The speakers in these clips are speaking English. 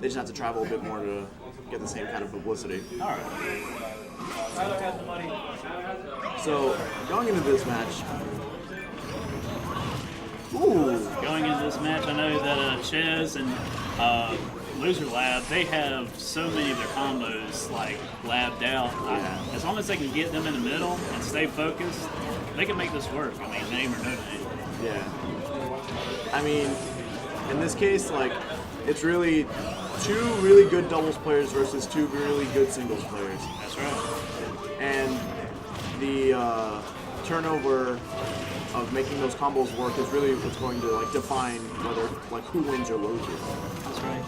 They just have to travel a bit more to get the same kind of publicity. All right. So, going into this match... Ooh! Going into this match, I know that Chez and LoserLab, they have so many of their combos like labbed out. Yeah. As long as they can get them in the middle and stay focused, they can make this work. I mean, name or no name. Yeah. I mean, in this case, like, it's really 2 really good doubles players versus 2 really good singles players. That's right. And the turnover of making those combos work is really what's going to like define whether like who wins or loses. That's right.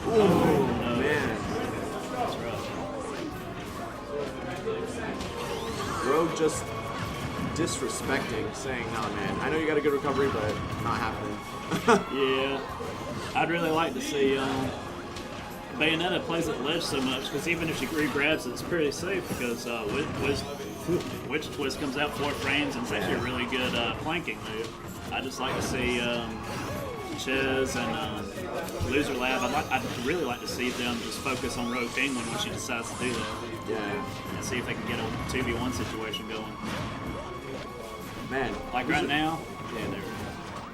Ooh, oh, man. That's rough. Rogue just disrespecting, saying, "Nah, man, I know you got a good recovery, but not happening." Yeah, I'd really like to see Bayonetta plays at the ledge so much, because even if she re-grabs it, it's pretty safe, because Witch Twist comes out 4 frames and it's actually a really good flanking move. I'd just like to see Chez and LoserLab, I'd really like to see them just focus on RoguePenguin when she decides to do that. Yeah. And see if they can get a 2v1 situation going. Man. Like right now, yeah, there we go.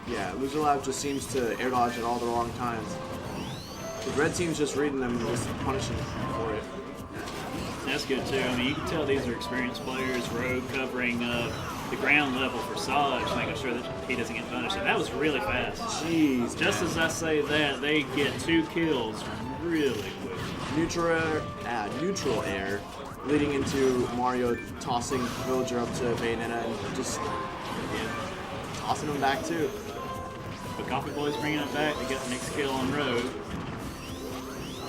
Yeah, LoserLab just seems to air dodge at all the wrong times. The red team's just reading them and just punishing for it. That's good too. I mean, you can tell these are experienced players. Rogue covering the ground level for Saj, making sure that he doesn't get punished. And that was really fast. Jeez. Just as I say that, they get 2 kills really quick. Neutral air, leading into Mario tossing Villager up to Bayonetta and just tossing him back too. But Coffee Boy's bringing it back to get the next kill on Rogue.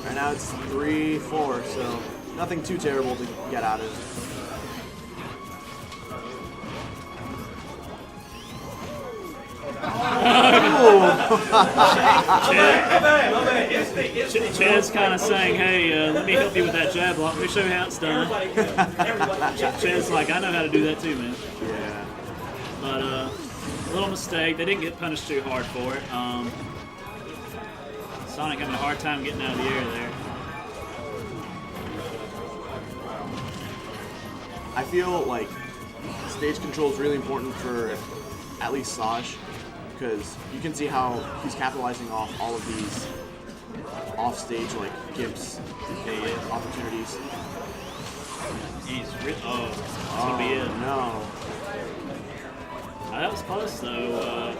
Right now it's 3-4, so nothing too terrible to get out of. Chad's kind of saying, hey, let me help you with that jab block. Let me show you how it's done. Chad's like, I know how to do that too, man. Yeah. But a little mistake. They didn't get punished too hard for it. Sonic having a hard time getting out of the air there. I feel like stage control is really important for at least Saj, because you can see how he's capitalizing off all of these off-stage like gimps and like, opportunities. He's that's gonna be it. No. That was close though.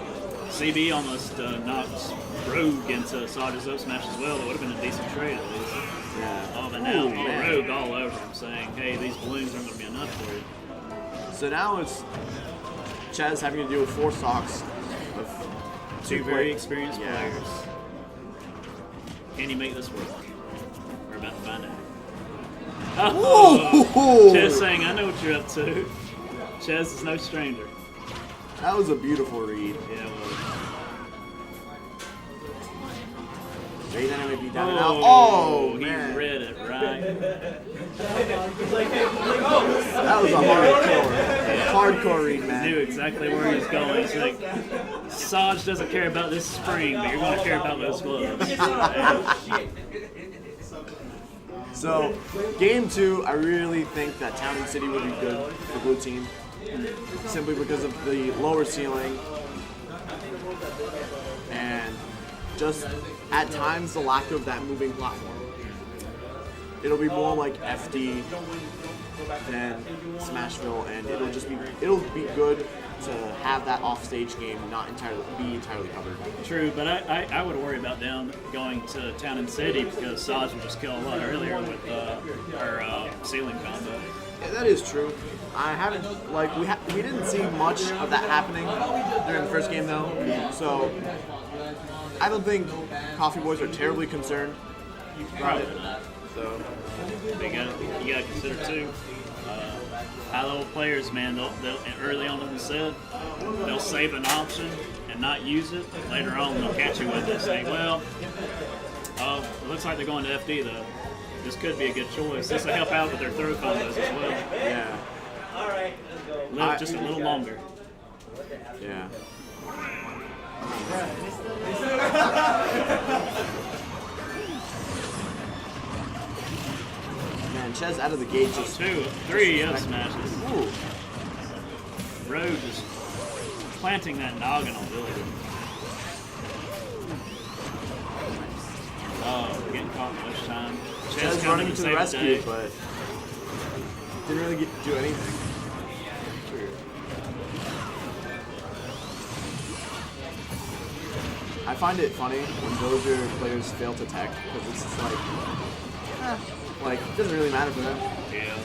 CB almost knocked Rogue into Saj's up smash as well. That would have been a decent trade at least. Yeah. Oh, but now Rogue all over him saying, hey, these balloons aren't going to be enough for you. So now it's Chez having to deal with 4 stocks of 2 very experienced players. Can you make this work? We're about to find out. Oh, Chez saying, I know what you're up to. Chez is no stranger. That was a beautiful read. Yeah, it was. Bayonetta may be down and out. Oh, Oh, he man. read it right. That was a hardcore read, man. He knew exactly where he was going. He's like, Saj doesn't care about this spring, but you're going to care about those gloves. So, game 2, I really think that Town and City would be good for blue team, simply because of the lower ceiling and just at times the lack of that moving platform. It'll be more like FD than Smashville, and it'll be good to have that offstage game not be entirely covered. True, but I would worry about them going to Town and City because Saj would just kill a lot earlier with her ceiling combo. Yeah, that is true. I haven't we didn't see much of that happening during the first game though, so I don't think Coffee Boys are terribly concerned. Probably not. So you gotta consider too. High-level players, man, they'll early on in the set, they'll save an option and not use it. Later on, they'll catch you with it, saying, "Well, it looks like they're going to FD though. This could be a good choice. This will help out with their throw combos as well." yeah. All right, let's go. Live just a little longer. Yeah. Chez out of the gate just... 2, 3 up smashes. Ooh. Rogue just planting that noggin on Billy. Oh, getting caught much time. Chez running to the rescue, but didn't really do anything. I find it funny when Dozier players fail to tech because it's just like it doesn't really matter for them. Yeah.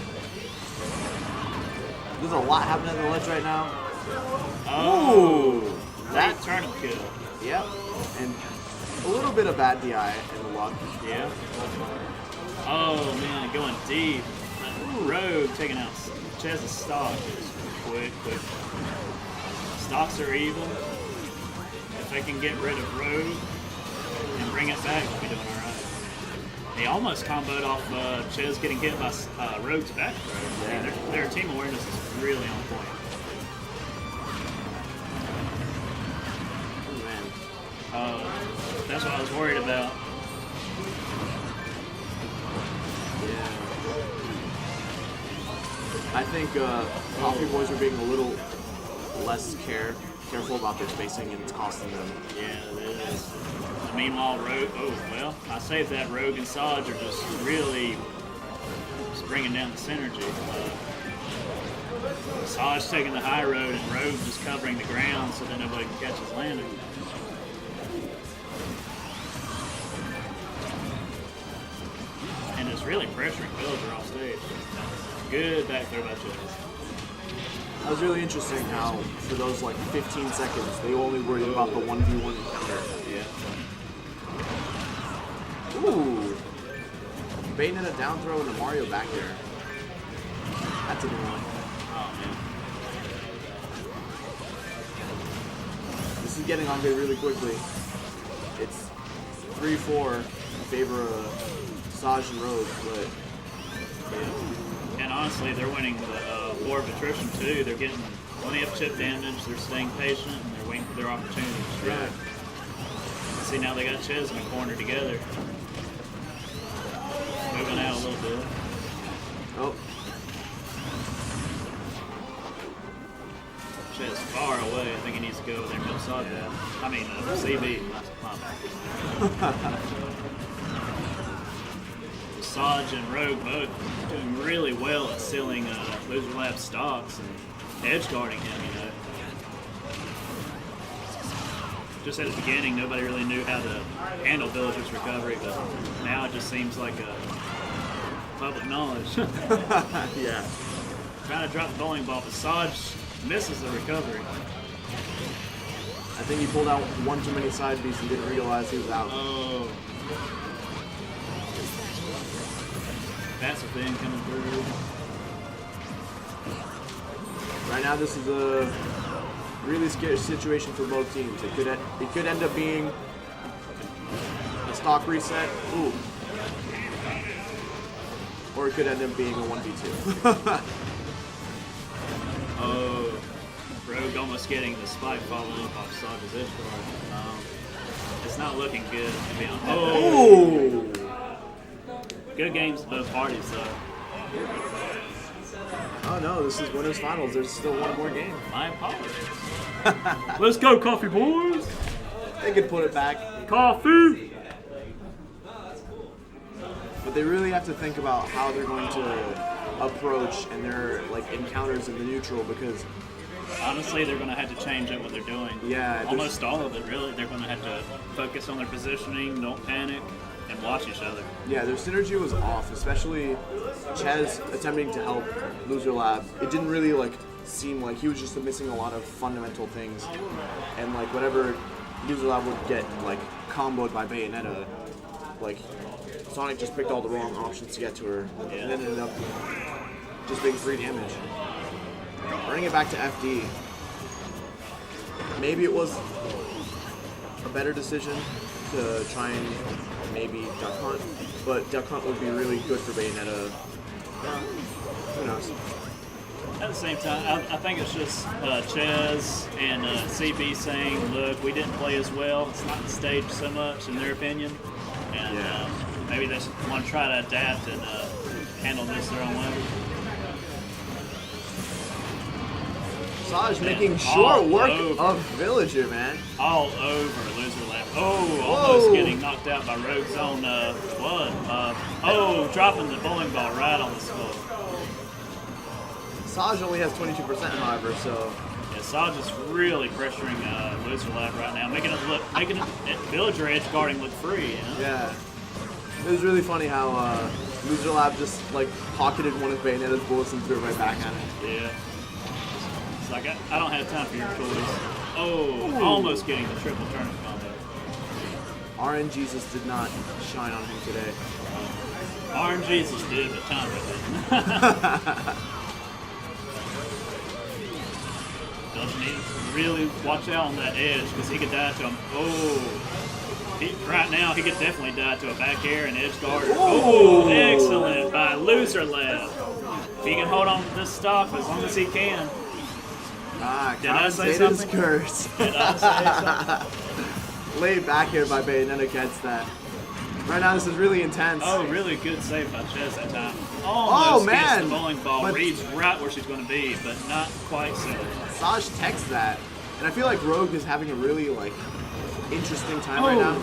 There's a lot happening on the ledge right now. Oh, that turnip kill. Yep, and a little bit of bad DI and luck. Yeah. Oh man, going deep. Rogue taking out Chez's stock. Quick. Stocks are even. If they can get rid of Rogue and bring it back, we'll be doing all right. They almost comboed off Chez getting hit by Rogue's back throw. Yeah. Their team awareness is really on point. Oh man. That's what I was worried about. Yeah. I think Coffee Boys are being a little less careful about their spacing, and it's costing them. Yeah, it is. Meanwhile, Rogue, I saved that. Rogue and Saj are just really just bringing down the synergy. Saj taking the high road and Rogue just covering the ground so that nobody can catch his landing. And it's really pressuring Villager off stage. Good back throw by Chez. That was really interesting how, for those like 15 seconds, they only worried about the 1v1 encounter. Yeah. Ooh. Bayonetta down throw into Mario back there. That's a good one. Oh, man. This is getting ugly really quickly. It's 3-4 in favor of Saj and Rogue, but yeah. And honestly, they're winning the war of attrition too. They're getting plenty of chip damage. They're staying patient and they're waiting for their opportunity to strike. See, now they got Chez in a corner together. Moving out a little bit. oh, Chez far away. I think he needs to go over there and help Saj out. I mean, CB. Saj and Rogue both doing really well at sealing LoserLab stocks and edge guarding him, you know. Just at the beginning, nobody really knew how to handle Villager's recovery, but now it just seems like a public knowledge. yeah. Trying to drop the bowling ball, but Saj misses the recovery. I think he pulled out one too many side beats and didn't realize he was out. Oh. That's a thing coming through. Right now, this is a really scary situation for both teams. It could end up being a stock reset. Ooh. Or it could end up being a 1v2. Oh, Rogue almost getting the spike following up off Saj's edge guard. It's not looking good, to be honest. Oh! Good games to both parties, though. Oh no, this is winners finals. There's still one more game. My apologies. Let's go, Coffee Boys! They could put it back. Coffee! But they really have to think about how they're going to approach and their like encounters in the neutral, because honestly, they're going to have to change up what they're doing. Yeah, almost all of it, really. They're going to have to focus on their positioning, don't panic, and watch each other. Yeah, their synergy was off, especially Chez attempting to help LoserLab. It didn't really like seem like he was just missing a lot of fundamental things, and like whatever LoserLab would get like comboed by Bayonetta, like Sonic just picked all the wrong options to get to her, and then ended up just being free damage. Running it back to FD. Maybe it was a better decision to try and maybe Duck Hunt, but Duck Hunt would be really good for Bayonetta. Who knows? At the same time, I think it's just Chez and CB saying, look, we didn't play as well. It's not the stage so much, in their opinion. And maybe they just want to try to adapt and handle this their own way. Saj Man, making all short work over. of Villager, man. All over LoserLab. Oh, almost getting knocked out by Rogue's own dropping the bowling ball right on the skull. Saj only has 22%, however, so Yeah, Saj is really pressuring LoserLab right now, making Villager edge guarding look free. You know? yeah. It was really funny how LoserLab just like pocketed one of Bayonetta's bullets and threw it right back at him. Yeah. It's like, I don't have time for your toys. Oh, Ooh. almost getting the triple turnip combo. RN Jesus did not shine on him today. RN Jesus did, but Tommy didn't. Doesn't need to really watch out on that edge because he could die to him. Right now he could definitely die to a back air and edge guard. Oh, excellent by LoserLab. If he can hold on to this stock as long as he can. Did I say something? Curse. Did I say something? Laid back here by Bayonetta gets that. Right now this is really intense. Oh, really good save by Chez that time. Almost gets the bowling ball, But reads right where she's going to be, but not quite so. Saj texts that. And I feel like Rogue is having a really like interesting time right now.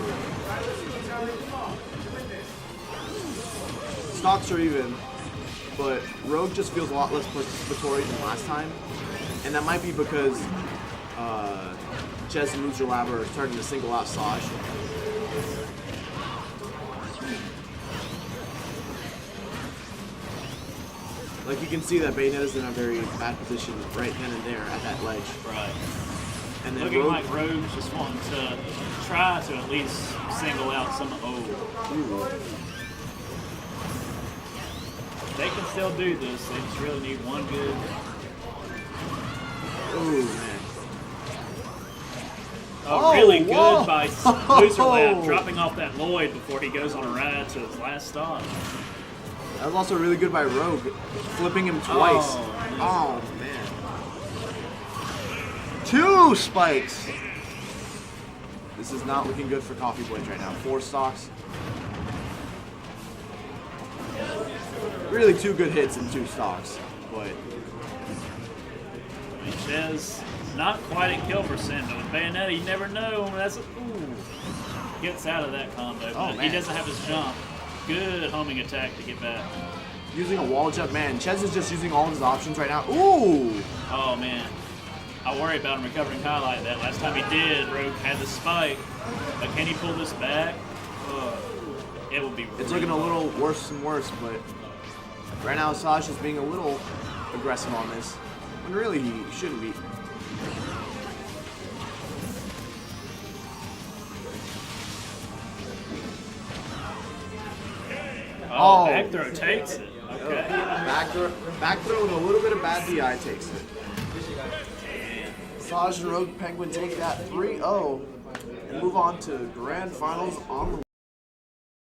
Stocks are even, but Rogue just feels a lot less participatory than last time. And that might be because Chez and LoserLab are starting to single out Saj. Like you can see that Bayonetta's in a very bad position right then and there at that ledge. Right. And then Looking Rogue, like Rogue's just wanting to try to at least single out some. They can still do this. They just really need one good. ooh man. Really whoa. good by LoserLab dropping off that Lloyd before he goes on a ride to his last stop. That was also really good by Rogue, flipping him twice. Oh, man. 2 spikes. This is not looking good for Coffee Boys right now. 4 stocks. Really 2 good hits and 2 stocks, but Chez not quite at kill percent, but with Bayonetta, you never know. Gets out of that combo. But he doesn't have his jump. Good homing attack to get back. using a wall jump, man. Chez is just using all of his options right now. Ooh! Oh man, I worry about him recovering high like that. Last time he did, Rogue had the spike, but can he pull this back? It will be. It's looking a little worse and worse, but right now Saj is being a little aggressive on this, when really he shouldn't be. Oh, back throw takes it. Okay. Back throw with a little bit of bad DI takes it. Saj and RoguePenguin take that 3-0 and move on to grand finals on the